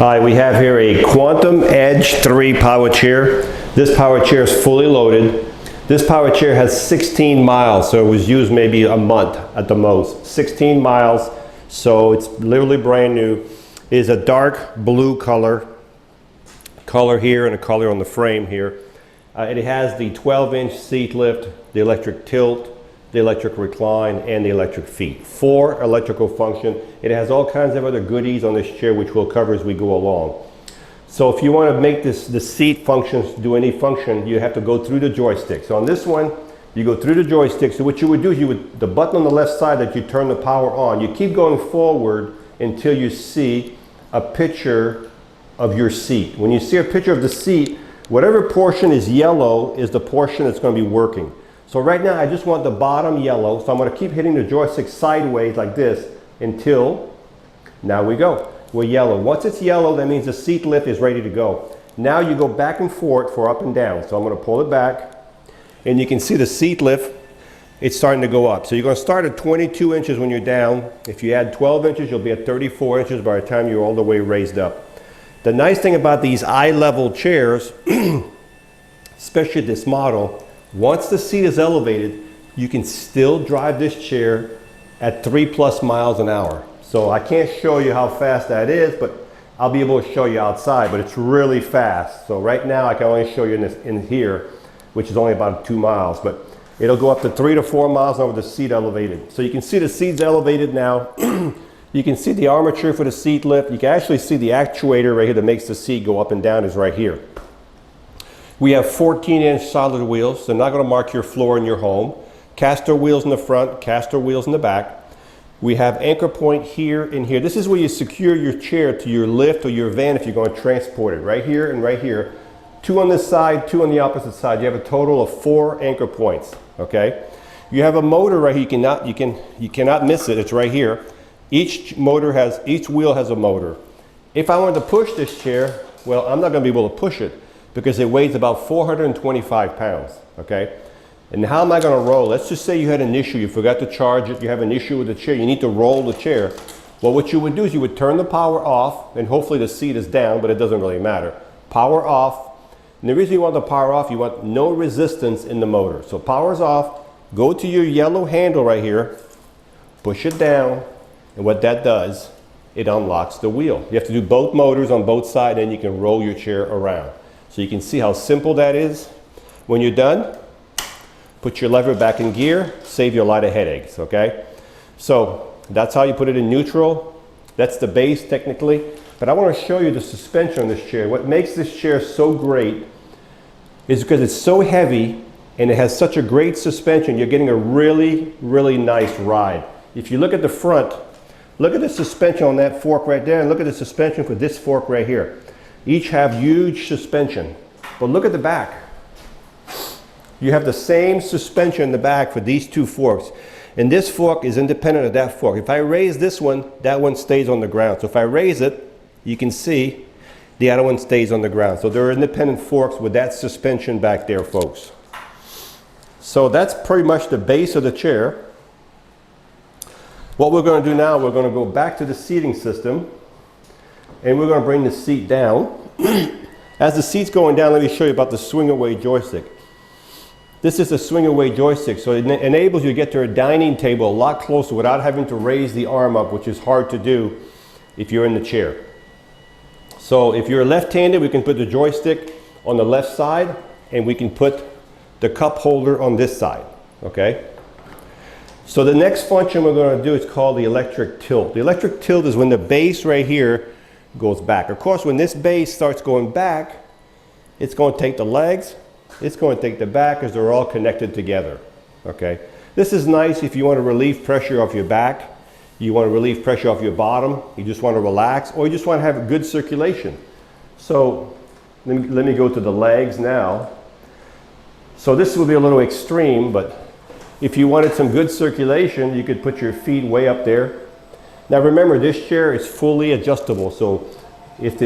Hi, we have here a Quantum Edge 3 power chair. This power chair is fully loaded. This power chair has 16 miles, so it was used maybe a month at the most. 16 miles, so it's literally brand new. It is a dark blue color here and a color on the frame here. It has the 12-inch seat lift, the electric tilt, the electric recline, and the electric feet. 4 electrical function. It has all kinds of other goodies on this chair which we'll cover as we go along. So if you want to make the seat functions do any function, you have to go through the joystick. So on this one, you go through the joystick. So what you would do is the button on the left side that you turn the power on, you keep going forward until you see a picture of your seat. When you see a picture of the seat, whatever portion is yellow is the portion that's going to be working. So right now I just want the bottom yellow, so I'm going to keep hitting the joystick sideways like this until, now we go, we're yellow. Once it's yellow, that means the seat lift is ready to go. Now you go back and forth for up and down. So I'm going to pull it back, and you can see the seat lift, it's starting to go up. So you're going to start at 22 inches when you're down. If you add 12 inches, you'll be at 34 inches by the time you're all the way raised up. The nice thing about these Ilevel chairs, especially this model, once the seat is elevated, you can still drive this chair at 3+ miles an hour. So I can't show you how fast that is, but I'll be able to show you outside, but it's really fast. So right now I can only show you in here, which is only about 2 miles, but it'll go up to 3 to 4 miles an hour with the seat elevated. So you can see the seat's elevated now. You can see the armature for the seat lift. You can actually see the actuator right here that makes the seat go up and down is right here. We have 14-inch solid wheels. They're not going to mark your floor in your home. Caster wheels in the front, caster wheels in the back. We have anchor point here and here. This is where you secure your chair to your lift or your van if you're going to transport it. Right here and right here. 2 on this side, 2 on the opposite side. You have a total of 4 anchor points. Okay. You have a motor right here. You cannot miss it. It's right here. Each wheel has a motor. If I wanted to push this chair, well, I'm not going to be able to push it because it weighs about 425 pounds, okay? And how am I going to roll? Let's just say you had an issue, you forgot to charge it, you have an issue with the chair, you need to roll the chair. Well, what you would do is you would turn the power off, and hopefully the seat is down, but it doesn't really matter. Power off, and the reason you want the power off, you want no resistance in the motor. So power's off, go to your yellow handle right here, push it down, and what that does, it unlocks the wheel. You have to do both motors on both sides, and you can roll your chair around. So you can see how simple that is. When you're done, put your lever back in gear, save you a lot of headaches, okay? So that's how you put it in neutral. That's the base technically. But I want to show you the suspension on this chair. What makes this chair so great is because it's so heavy and it has such a great suspension, you're getting a really, really nice ride. If you look at the front, look at the suspension on that fork right there, and look at the suspension for this fork right here. Each have huge suspension, but look at the back. You have the same suspension in the back for these 2 forks, and this fork is independent of that fork. If I raise this one, that one stays on the ground. So if I raise it, you can see the other one stays on the ground. So there are independent forks with that suspension back there, folks. So that's pretty much the base of the chair. What we're going to do now, we're going to go back to the seating system, and we're going to bring the seat down. As the seat's going down, let me show you about the swing away joystick. This is a swing away joystick, so it enables you to get to a dining table a lot closer without having to raise the arm up, which is hard to do if you're in the chair. So if you're left-handed, we can put the joystick on the left side, and we can put the cup holder on this side, okay? So the next function we're going to do is called the electric tilt. The electric tilt is when the base right here goes back. Of course, when this base starts going back, it's going to take the legs, it's going to take the back, because they're all connected together, okay? This is nice if you want to relieve pressure off your back, you want to relieve pressure off your bottom, you just want to relax, or you just want to have good circulation. So let me go to the legs now. So this will be a little extreme, but if you wanted some good circulation, you could put your feet way up there. Now remember, this chair is fully adjustable. So if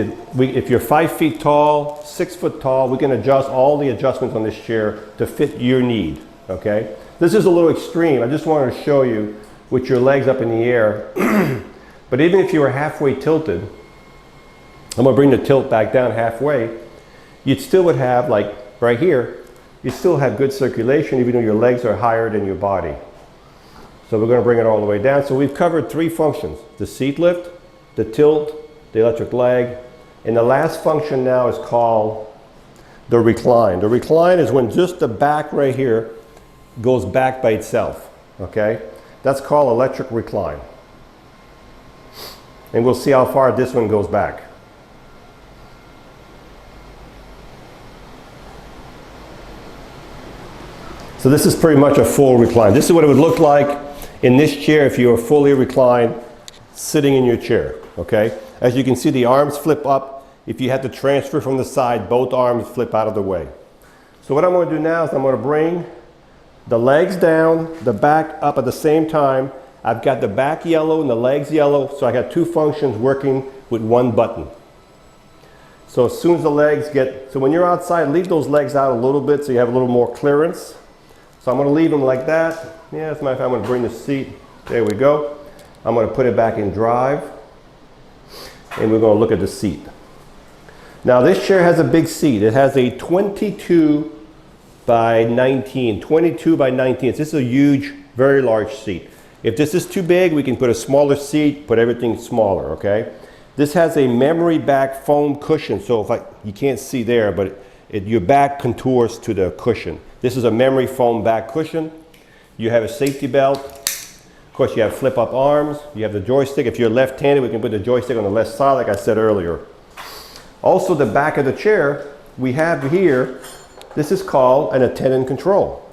you're 5 feet tall, 6 foot tall, we can adjust all the adjustments on this chair to fit your need, okay? This is a little extreme. I just wanted to show you with your legs up in the air. But even if you were halfway tilted, I'm gonna bring the tilt back down halfway. You still would have, like right here, you still have good circulation even though your legs are higher than your body. So we're gonna bring it all the way down. So we've covered 3 functions: the seat lift, the tilt, the electric leg, and the last function now is called the recline. The recline is when just the back right here goes back by itself, okay? That's called electric recline. And we'll see how far this one goes back. So this is pretty much a full recline. This is what it would look like in this chair if you were fully reclined sitting in your chair, okay? As you can see, the arms flip up. If you had to transfer from the side, both arms flip out of the way. So what I'm going to do now is I'm going to bring the legs down, the back up at the same time. I've got the back yellow and the legs yellow, so I got 2 functions working with 1 button. So as soon as the legs get, so when you're outside, leave those legs out a little bit so you have a little more clearance. So I'm going to leave them like that. Yeah, as a matter of fact, I'm going to bring the seat. There we go. I'm going to put it back in drive. And we're going to look at the seat. Now this chair has a big seat. It has a 22 by 19. 22 by 19. This is a huge, very large seat. If this is too big, we can put a smaller seat, put everything smaller, okay? This has a memory back foam cushion. So if you can't see there, but your back contours to the cushion. This is a memory foam back cushion. You have a safety belt. Of course, you have flip-up arms. You have the joystick. If you're left-handed, we can put the joystick on the left side, like I said earlier. Also, the back of the chair, we have here, this is called an attendant control.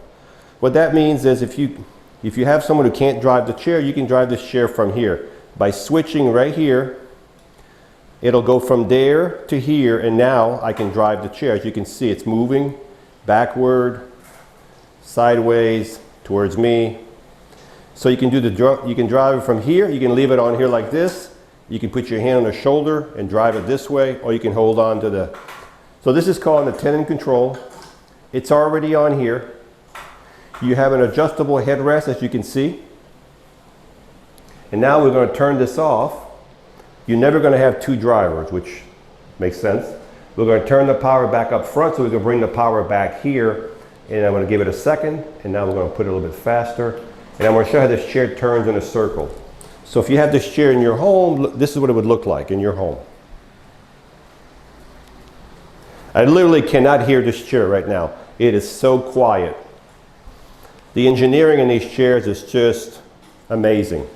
What that means is if you have someone who can't drive the chair, you can drive this chair from here. By switching right here, it'll go from there to here, and now I can drive the chair. As you can see, it's moving backward, sideways, towards me. So you can drive it from here. You can leave it on here like this. You can put your hand on the shoulder and drive it this way, or you can hold on to the. So this is called an attendant control. It's already on here. You have an adjustable headrest, as you can see. And now we're going to turn this off. You're never going to have 2 drivers, which makes sense. We're going to turn the power back up front, so we can bring the power back here. And I'm going to give it a second, and now we're going to put it a little bit faster. And I'm going to show you how this chair turns in a circle. So if you have this chair in your home, this is what it would look like in your home. I literally cannot hear this chair right now. It is so quiet. The engineering in these chairs is just amazing.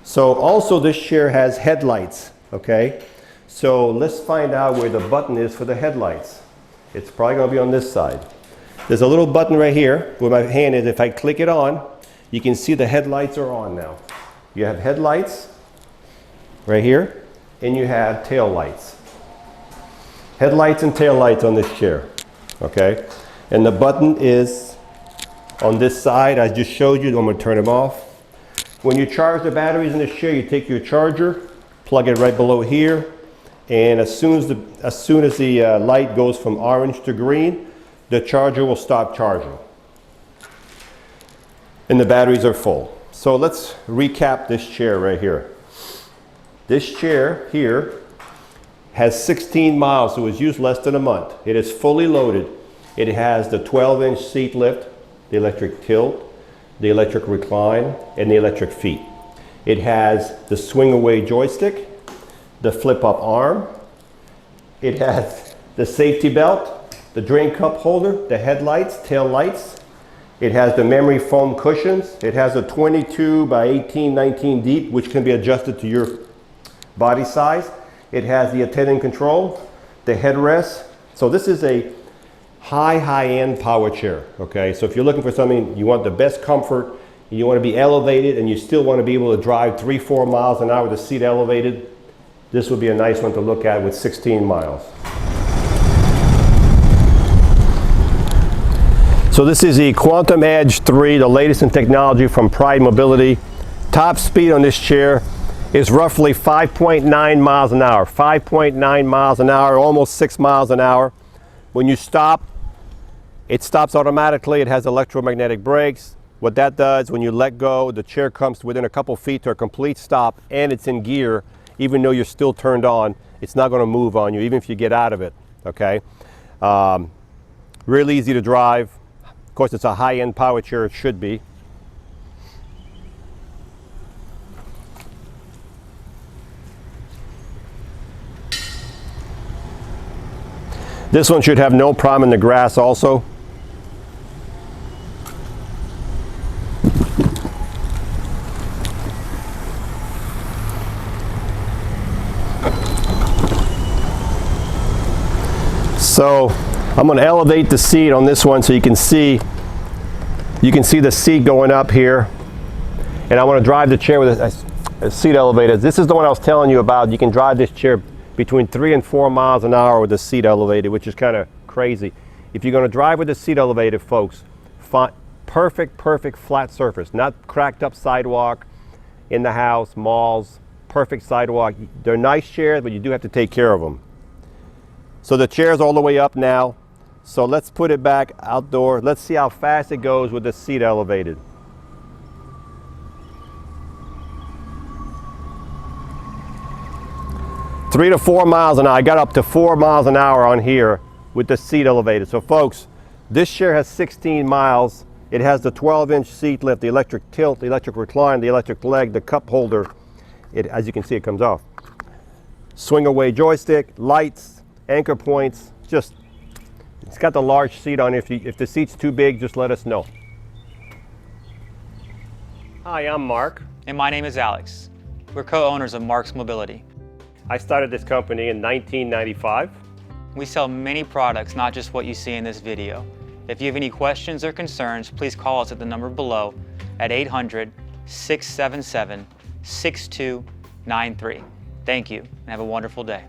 So also this chair has headlights, okay? So let's find out where the button is for the headlights. It's probably going to be on this side. There's a little button right here where my hand is. If I click it on, you can see the headlights are on now. You have headlights right here, and you have tail lights. Headlights and tail lights on this chair, okay? And the button is on this side. I just showed you. I'm going to turn them off. When you charge the batteries in this chair, you take your charger, plug it right below here, and as soon as the light goes from orange to green, the charger will stop charging. And the batteries are full. So let's recap this chair right here. This chair here has 16 miles, so it was used less than a month. It is fully loaded. It has the 12-inch seat lift, the electric tilt, the electric recline, and the electric feet. It has the swing away joystick, the flip up arm. It has the safety belt, the drain cup holder, the headlights, tail lights. It has the memory foam cushions. It has a 22 by 18, 19 deep, which can be adjusted to your body size. It has the attendant control, the headrest. So this is a high-end power chair, okay? So if you're looking for something, you want the best comfort, you want to be elevated, and you still want to be able to drive 3-4 miles an hour with the seat elevated, this would be a nice one to look at with 16 miles. So this is the Quantum Edge 3, the latest in technology from Pride Mobility. Top speed on this chair is roughly 5.9 miles an hour. 5.9 miles an hour, almost 6 miles an hour. When you stop, it stops automatically. It has electromagnetic brakes. What that does, when you let go, the chair comes within a couple feet to a complete stop, and it's in gear. even though you're still turned on, it's not going to move on you, even if you get out of it, okay? Really easy to drive. Of course, it's a high-end power chair, it should be. This one should have no problem in the grass also. So I'm going to elevate the seat on this one so you can see the seat going up here. And I want to drive the chair with a seat elevator. This is the one I was telling you about. You can drive this chair between 3 and 4 miles an hour with the seat elevated, which is kind of crazy. If you're going to drive with the seat elevated, folks, perfect flat surface, not cracked up sidewalk in the house, malls, perfect sidewalk. They're nice chairs, but you do have to take care of them. So the chair's all the way up now. So let's put it back outdoor. Let's see how fast it goes with the seat elevated. Three to 4 miles an hour. I got up to 4 miles an hour on here with the seat elevated. So folks, this chair has 16 miles. It has the 12-inch seat lift, the electric tilt, the electric recline, the electric leg, the cup holder. As you can see, it comes off. Swing away joystick, lights, anchor points. It's got the large seat on it. If the seat's too big, just let us know. Hi, I'm Mark. And my name is Alex. We're co-owners of Marc's Mobility. I started this company in 1995. We sell many products, not just what you see in this video. If you have any questions or concerns, please call us at the number below at 800-677-6293. Thank you, and have a wonderful day.